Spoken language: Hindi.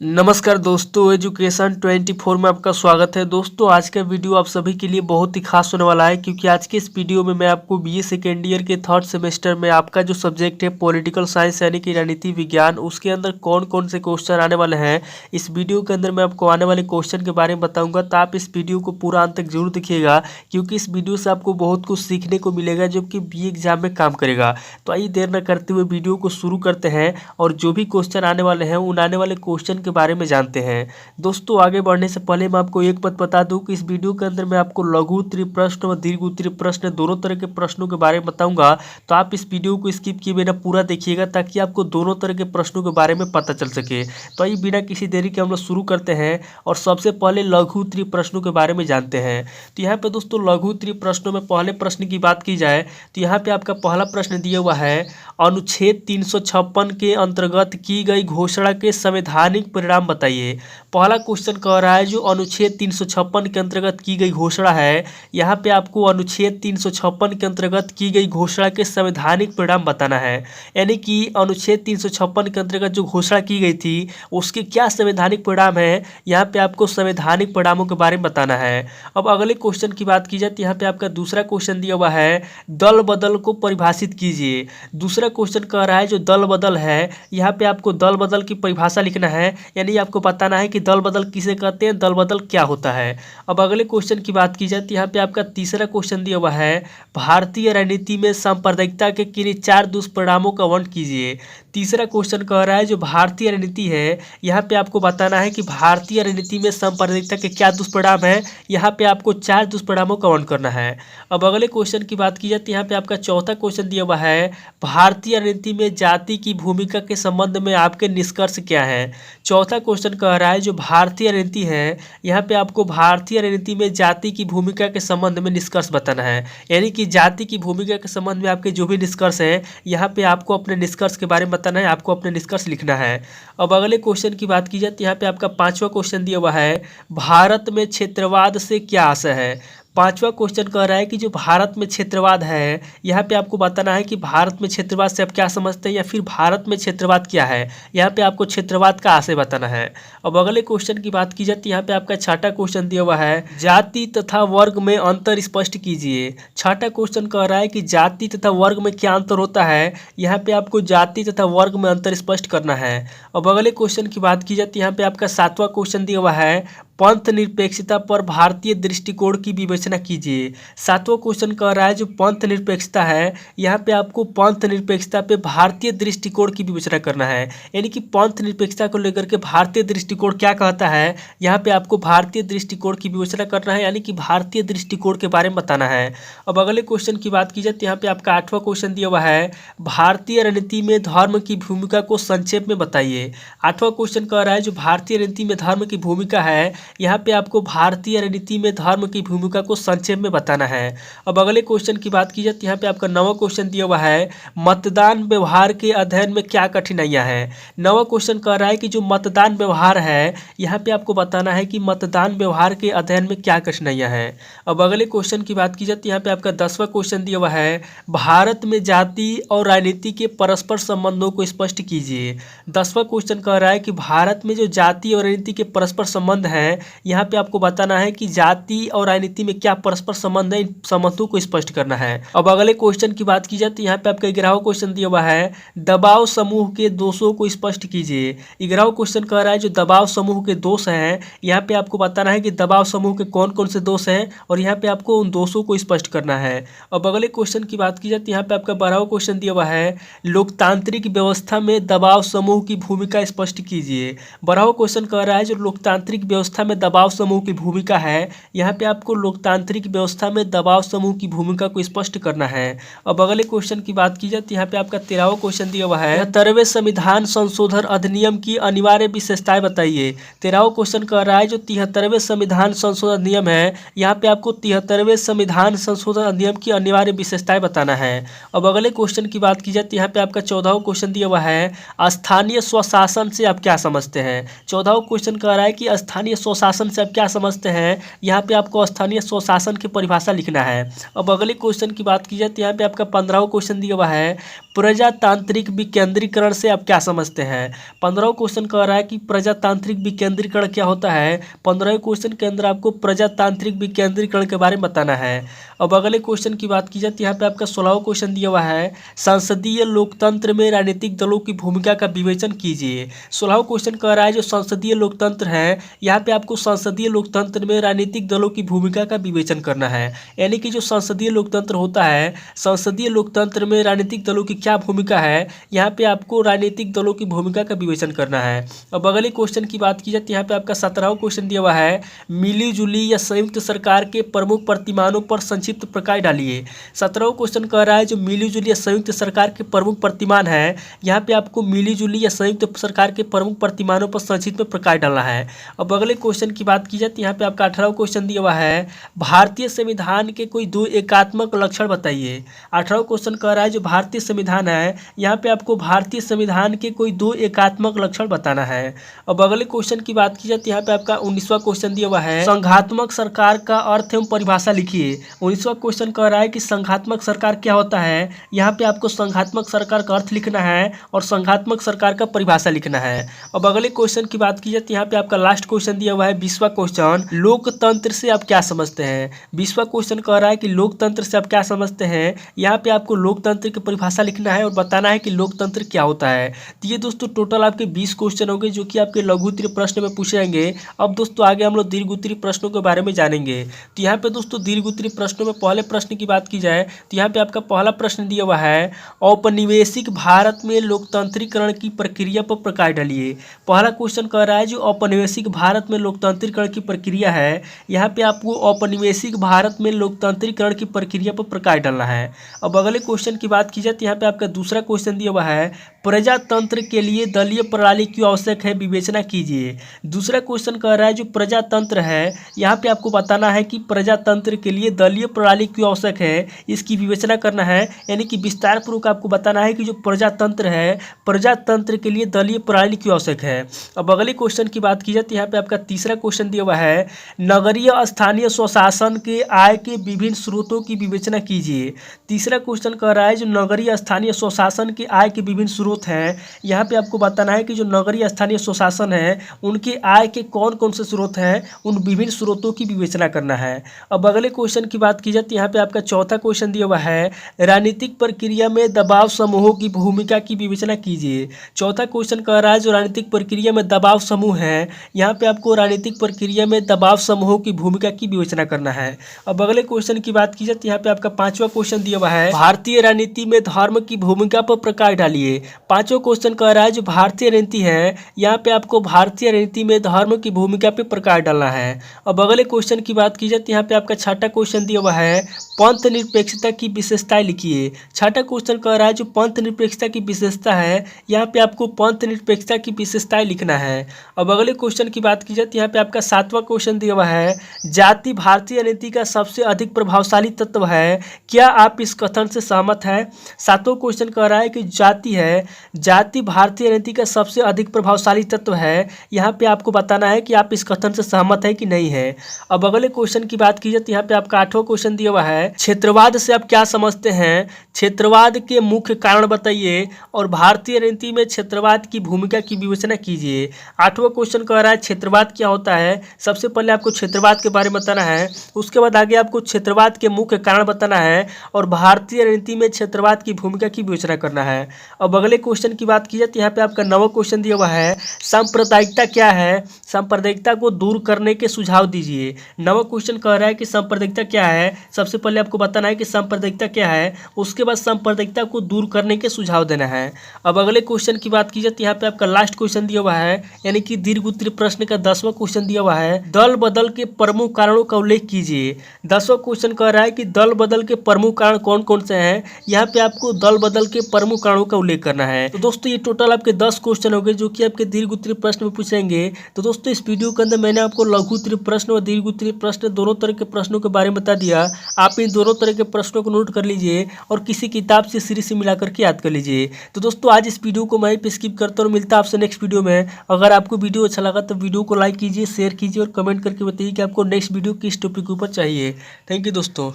नमस्कार दोस्तों, एजुकेशन 24 में आपका स्वागत है। दोस्तों, आज का वीडियो आप सभी के लिए बहुत ही खास होने वाला है, क्योंकि आज के इस वीडियो में मैं आपको बीए सेकेंड ईयर के थर्ड सेमेस्टर में आपका जो सब्जेक्ट है पॉलिटिकल साइंस यानी कि राजनीति विज्ञान, उसके अंदर कौन कौन से क्वेश्चन आने वाले हैं, इस वीडियो के अंदर मैं आपको आने वाले क्वेश्चन के बारे में बताऊँगा। तो आप इस वीडियो को पूरा अंत तक जरूर देखिएगा, क्योंकि इस वीडियो से आपको बहुत कुछ सीखने को मिलेगा जो कि बीए एग्जाम में काम करेगा। तो आइए देर न करते हुए वीडियो को शुरू करते हैं और जो भी क्वेश्चन आने वाले हैं उन आने वाले क्वेश्चन के बारे में जानते हैं। दोस्तों, आगे बढ़ने से पहले मैं आपको एक बात बता दूं कि इस वीडियो के अंदर मैं आपको लघु उत्तरीय प्रश्न और दीर्घ उत्तरीय प्रश्न दोनों तरह के प्रश्नों के बारे में बताऊंगा। तो आप इस वीडियो को स्किप किए बिना पूरा देखिएगा, ताकि आपको दोनों तरह के प्रश्नों के बारे में पता चल सके। तो आइए बिना किसी देरी के हम लोग शुरू करते हैं और सबसे पहले लघु उत्तरीय प्रश्नों के बारे में जानते हैं। तो यहाँ पे दोस्तों लघु उत्तरीय प्रश्नों में पहले प्रश्न की बात की जाए तो यहाँ पे आपका पहला प्रश्न दिया हुआ है, अनुच्छेद 356 के अंतर्गत की गई घोषणा के संवैधानिक परिणाम बताइए। पहला क्वेश्चन कह रहा है जो अनुच्छेद 356 के अंतर्गत की गई घोषणा है, यहाँ पे आपको अनुच्छेद 356 के अंतर्गत की गई घोषणा के संवैधानिक परिणाम बताना है। यानी कि अनुच्छेद 356 के अंतर्गत जो घोषणा की गई थी उसके क्या संवैधानिक परिणाम है, यहाँ पे आपको संवैधानिक परिणामों के बारे में बताना है। अब अगले क्वेश्चन की बात की जाए तो यहाँ पे आपका दूसरा क्वेश्चन दिया हुआ है, दल बदल को परिभाषित कीजिए। दूसरा क्वेश्चन कह रहा है जो दल बदल है, यहाँ पे आपको दल बदल की परिभाषा लिखना है, यानी आपको बताना है कि दल बदल किसे कहते हैं, दल बदल क्या होता है। अब अगले क्वेश्चन की बात की जाए तो यहाँ पे आपका तीसरा क्वेश्चन दिया हुआ है, भारतीय राजनीति में सांप्रदायिकता के किन्हीं 4 दुष्परिणामों का वर्णन कीजिए। तीसरा क्वेश्चन कह रहा है जो भारतीय राजनीति है, यहाँ पे आपको बताना है कि भारतीय राजनीति में सांप्रदायिकता के क्या दुष्परिणाम है, यहाँ पे आपको 4 दुष्परिणामों का वर्णन करना है। अब अगले क्वेश्चन की बात की जाए तो यहाँ पे आपका चौथा क्वेश्चन दिया हुआ है, भारतीय राजनीति में जाति की भूमिका के संबंध में आपके निष्कर्ष क्या है। चौथा क्वेश्चन कह रहा है जो भारतीय राजनीति है, यहाँ पे आपको भारतीय राजनीति में जाति की भूमिका के संबंध में निष्कर्ष बताना है। यानी कि जाति की भूमिका के संबंध में आपके जो भी निष्कर्ष है, यहाँ पे आपको अपने निष्कर्ष के बारे में बताना है, आपको अपने निष्कर्ष लिखना है। अब अगले क्वेश्चन की बात की जाए तो यहाँ पे आपका पांचवा क्वेश्चन दिया हुआ है, भारत में क्षेत्रवाद से क्या आशय है। पांचवा क्वेश्चन कह रहा है कि जो भारत में क्षेत्रवाद है, यहाँ पे आपको बताना है कि भारत में क्षेत्रवाद से आप क्या समझते हैं, या फिर भारत में क्षेत्रवाद क्या है, यहाँ पे आपको क्षेत्रवाद का आशय बताना है। अब अगले क्वेश्चन की बात की जाए तो यहाँ पे आपका छठा क्वेश्चन दिया हुआ है, जाति तथा वर्ग में अंतर स्पष्ट कीजिए। छठा क्वेश्चन कह रहा है कि जाति तथा वर्ग में क्या अंतर होता है, यहाँ पे आपको जाति तथा वर्ग में अंतर स्पष्ट करना है। अब अगले क्वेश्चन की बात की जाए तो यहाँ पे आपका सातवां क्वेश्चन दिया हुआ है, पंथ निरपेक्षता पर भारतीय दृष्टिकोण की विवेचना कीजिए। सातवां क्वेश्चन कह रहा है जो पंथ निरपेक्षता है, यहाँ पे आपको पंथ निरपेक्षता पे भारतीय दृष्टिकोण की विवेचना करना है। यानी कि पंथ निरपेक्षता को लेकर के भारतीय दृष्टिकोण क्या कहता है, यहाँ पे आपको भारतीय दृष्टिकोण की विवेचना करना है, यानी कि भारतीय दृष्टिकोण के बारे में बताना है। अब अगले क्वेश्चन की बात की जाए तो यहाँ पे आपका आठवां क्वेश्चन दिया हुआ है, भारतीय राजनीति में धर्म की भूमिका को संक्षेप में बताइए। आठवां क्वेश्चन कह रहा है जो भारतीय राजनीति में धर्म की भूमिका है, यहाँ पे आपको भारतीय राजनीति में धर्म की भूमिका को संक्षेप में बताना है। अब अगले क्वेश्चन की बात की जाए तो यहाँ पे आपका नवा क्वेश्चन दिया हुआ है, मतदान व्यवहार के अध्ययन में क्या कठिनाइयाँ हैं। नवा क्वेश्चन कह रहा है कि जो मतदान व्यवहार है, यहाँ पे आपको बताना है कि मतदान व्यवहार के अध्ययन में क्या कठिनाइयाँ हैं। अब अगले क्वेश्चन की बात की जाए तो यहाँ पे आपका 10वां क्वेश्चन दिया हुआ है, भारत में जाति और राजनीति के परस्पर संबंधों को स्पष्ट कीजिए। 10वां क्वेश्चन कह रहा है कि भारत में जो जाति और राजनीति के परस्पर संबंध है, यहाँ पे आपको बताना है कि जाति और राजनीति में क्या परस्पर संबंध है, इन संबंधों को स्पष्ट करना है। अब अगले क्वेश्चन की बात की जाए तो यहाँ पे आपका 11वां क्वेश्चन दिया हुआ है, दबाव समूह के दोषों को स्पष्ट कीजिए। 11वां क्वेश्चन कह रहा है जो दबाव समूह के दोष हैं, यहाँ पे आपको बताना है कि दबाव समूह के कौन कौन से दोष हैं, और यहाँ पे आपको उन दोषों को स्पष्ट करना है। अब अगले क्वेश्चन की बात की जाए तो यहाँ पे आपका 12वां क्वेश्चन दिया हुआ है, लोकतांत्रिक व्यवस्था में दबाव समूह की भूमिका स्पष्ट कीजिए। 12वां क्वेश्चन कह रहा है जो लोकतांत्रिक व्यवस्था में दबाव समूह की भूमिका है, यहाँ पे आपको लोकतांत्रिक व्यवस्था में दबाव समूह की भूमिका को स्पष्ट करना है। अब अगले क्वेश्चन की बात की जाए तो यहाँ पे आपका 13वां क्वेश्चन दिया हुआ है, 73वें संविधान संशोधन अधिनियम की अनिवार्य विशेषताएं बताइए। 13वां क्वेश्चन कह रहा है जो 73वें संविधान संशोधन अधिनियम है, यहाँ पे आपको 73वें संविधान संशोधन अधिनियम की अनिवार्य विशेषताएं बताना है। अब अगले क्वेश्चन की बात की जाए तो यहाँ पे आपका 14वां क्वेश्चन दिया हुआ है, स्थानीय स्वशासन से आप क्या समझते हैं। 14वां क्वेश्चन कह रहा है कि स्थानीय स्वशासन से आप क्या समझते हैं, यहाँ पे आपको स्थानीय स्वशासन की परिभाषा लिखना है। अब अगले क्वेश्चन की बात की जाए तो यहाँ पे आपका 15वां क्वेश्चन दिया हुआ है, प्रजातांत्रिक विकेंद्रीकरण से आप क्या समझते हैं। 15वां क्वेश्चन कह रहा है कि प्रजातांत्रिक विकेंद्रीकरण क्या होता है। 15वें क्वेश्चन के अंदर आपको प्रजातांत्रिक विकेंद्रीकरण के बारे में बताना है। अब अगले क्वेश्चन की बात की जाए तो यहाँ पे आपका 16वां क्वेश्चन दिया हुआ है, संसदीय लोकतंत्र में राजनीतिक दलों की भूमिका का विवेचन कीजिए। 16वां क्वेश्चन कह रहा है जो संसदीय लोकतंत्र है, यहाँ पे आपको संसदीय लोकतंत्र में राजनीतिक दलों की भूमिका का विवेचन करना है। यानी कि जो संसदीय लोकतंत्र होता है, संसदीय लोकतंत्र में राजनीतिक दलों की क्या भूमिका है, यहाँ पे आपको राजनीतिक दलों की भूमिका का विवेचन करना है। अब अगले क्वेश्चन की बात की जाए तो यहाँ पे आपका 17वां क्वेश्चन दिया हुआ है, मिली जुली या संयुक्त सरकार के प्रमुख प्रतिमानों पर संक्षिप्त प्रकाश डालिए। 17वां क्वेश्चन कह रहा है जो मिली जुली या संयुक्त सरकार के प्रमुख प्रतिमान है, यहाँ पे आपको मिली जुली या संयुक्त सरकार के प्रमुख प्रतिमानों पर संक्षिप्त में प्रकाश डालना है। अब अगले क्वेश्चन की बात की जाए तो यहाँ पे आपका 18वां क्वेश्चन दिया हुआ है, भारतीय संविधान के कोई दो एकात्मक लक्षण बताइए। 18वां क्वेश्चन कह रहा है जो भारतीय संविधान है, यहाँ पे आपको भारतीय संविधान के कोई दो एकात्मक लक्षण बताना है। अब अगले क्वेश्चन की बात की जाए तो यहाँ पे आपका 19वां क्वेश्चन दिया हुआ है, संघात्मक सरकार का अर्थ एवं परिभाषा लिखिए। 19वां क्वेश्चन कह रहा है कि संघात्मक सरकार क्या होता है, यहाँ पे आपको संघात्मक सरकार का अर्थ लिखना है और संघात्मक सरकार का परिभाषा लिखना है। अब अगले क्वेश्चन की बात की जाए तो यहाँ पे आपका लास्ट क्वेश्चन दिया हुआ है 20वां क्वेश्चन, लोकतंत्र से आप क्या समझते हैं। 20वां क्वेश्चन कह रहा है कि लोकतंत्र से आप क्या समझते हैं, यहाँ पे आपको लोकतंत्र की परिभाषा लिखना है और बताना है कि लोकतंत्र क्या होता है। तो ये दोस्तों टोटल आपके 20 क्वेश्चन होंगे जो कि आपके लघु उत्तरीय प्रश्न में पूछे जाएंगे। अब दोस्तों आगे हम लोग दीर्घ उत्तरीय प्रश्नों के बारे में जानेंगे। तो यहाँ पे दोस्तों दीर्घ उत्तरीय प्रश्नों में पहले प्रश्न की बात की जाए तो यहाँ पे आपका पहला प्रश्न दिया हुआ है, औपनिवेशिक भारत में लोकतांत्रिकरण की प्रक्रिया पर प्रकाश डालिए। पहला क्वेश्चन कह रहा है जो औपनिवेशिक भारत में लोकतांत्रिकरण की प्रक्रिया है, यहाँ पे आपको औपनिवेशिक भारत में लोकतांत्रिकरण की प्रक्रिया पर प्रकाश डालना है। अब अगले क्वेश्चन की बात की जाए तो यहाँ पे आपका दूसरा क्वेश्चन दिया हुआ है, प्रजातंत्र के लिए दलीय प्रणाली क्यों आवश्यक है, विवेचना कीजिए। दूसरा क्वेश्चन कह रहा है जो प्रजातंत्र है, यहाँ पे आपको बताना है कि प्रजातंत्र के लिए दलीय प्रणाली क्यों आवश्यक है, इसकी विवेचना करना है। यानी कि विस्तार पूर्वक आपको बताना है कि जो प्रजातंत्र है, प्रजातंत्र के लिए दलीय प्रणाली क्यों आवश्यक है। अब अगले क्वेश्चन की बात की जाए तो यहाँ पे आपका तीसरा क्वेश्चन दिया हुआ है, नगरीय स्थानीय स्वशासन के आय के विभिन्न स्रोतों की विवेचना कीजिए। तीसरा क्वेश्चन कह रहा है जो नगरीय स्थानीय स्वशासन के आय के विभिन्न स्रोत हैं, यहाँ पे आपको बताना है कि जो नगरीय स्थानीय स्वशासन है उनके आय के कौन कौन से स्रोत हैं, उन विभिन्न स्रोतों की विवेचना करना है। अब अगले क्वेश्चन की बात की जाए तो यहाँ पे आपका चौथा क्वेश्चन दिया हुआ है, राजनीतिक प्रक्रिया में दबाव समूहों की भूमिका की विवेचना कीजिए। चौथा क्वेश्चन कह रहा है जो राजनीतिक प्रक्रिया में दबाव समूह है, यहाँ पे आपको राजनीतिक प्रक्रिया में दबाव समूहों की भूमिका की विवेचना करना है। अब अगले क्वेश्चन की बात की जाए तो यहाँ पे आपका पांचवा क्वेश्चन दिया हुआ है, भारतीय राजनीति में धर्म की भूमिका पर प्रकाश डालिए। पांचवा क्वेश्चन कह रहा है जो भारतीय राजनीति है, यहाँ पे आपको भारतीय राजनीति में धर्म की भूमिका पे प्रकाश डालना है। अब अगले क्वेश्चन की बात की जाए तो यहाँ पे आपका छठा क्वेश्चन दिया हुआ है, पंथ निरपेक्षता की विशेषताएं लिखिए। छठा क्वेश्चन कह रहा है जो पंथ निरपेक्षता की विशेषता है, यहाँ पे आपको पंथ निरपेक्षता की विशेषताएं लिखना है। अब अगले क्वेश्चन की बात की जाए तो यहाँ पे आपका सातवां क्वेश्चन दिया हुआ है, जाति भारतीय राजनीति का सबसे अधिक प्रभावशाली तत्व है, क्या आप इस कथन से सहमत हैं। सातवां क्वेश्चन कह रहा है कि जाति है, जाति भारतीय राजनीति का सबसे अधिक प्रभावशाली तत्व है, यहाँ पे आपको बताना है कि आप इस कथन से सहमत है कि नहीं है। अब अगले क्वेश्चन की बात की जाए तो यहाँ पे आपका आठवां क्वेश्चन दिया हुआ है, क्षेत्रवाद से आप क्या समझते हैं, क्षेत्रवाद के मुख्य कारण बताइए और भारतीय राजनीति में क्षेत्रवाद की भूमिका की विवेचना कीजिए। आठवां क्वेश्चन कह रहा है क्षेत्रवाद क्या होता है, सबसे पहले आपको क्षेत्रवाद के बारे में बताना है, उसके बाद आगे आपको क्षेत्रवाद के मुख्य कारण बताना है और भारतीय राजनीति में क्षेत्रवाद की भूमिका की विवेचना करना है। अब अगले क्वेश्चन की बात की जाए तो यहाँ पे आपका नवा क्वेश्चन दिया हुआ है, सांप्रदायिकता क्या है, सांप्रदायिकता को दूर करने के सुझाव दीजिए। नवा क्वेश्चन कह रहा है कि सांप्रदायिकता क्या है, सबसे पहले आपको बताना है कि सांप्रदायिकता क्या है, उसके बाद सांप्रदायिकता को दूर करने के सुझाव देना है। अब अगले क्वेश्चन की बात की जाए तो यहाँ पे आपका लास्ट क्वेश्चन दिया हुआ है, यानी कि दीर्घ उत्तरीय प्रश्न का 10वां क्वेश्चन दिया हुआ है, दल बदल के प्रमुख कारणों का उल्लेख कीजिए। 10वां क्वेश्चन कह रहा है कि दल बदल के प्रमुख कारण कौन कौन से हैं, यहाँ पे आपको दल बदल के प्रमुख कारणों का उल्लेख करना है। है। तो दोस्तों ये टोटल आपके 10 क्वेश्चन हो गए जो कि आपके दीर्घ उत्तरीय प्रश्न में पूछेंगे। तो दोस्तों इस वीडियो के अंदर मैंने आपको लघु उत्तरीय प्रश्न और दीर्घ उत्तरीय प्रश्न दोनों तरह के प्रश्नों के बारे में बता दिया। आप इन दोनों तरह के प्रश्नों को नोट कर लीजिए और किसी किताब से सीरीज से मिलाकर के याद कर लीजिए। तो दोस्तों आज इस वीडियो को मैं पे स्किप करता हूँ, मिलता है आपसे नेक्स्ट वीडियो में। अगर आपको वीडियो अच्छा लगा तो वीडियो को लाइक कीजिए, शेयर कीजिए और कमेंट करके बताइए कि आपको नेक्स्ट वीडियो किस टॉपिक के ऊपर चाहिए। थैंक यू दोस्तों।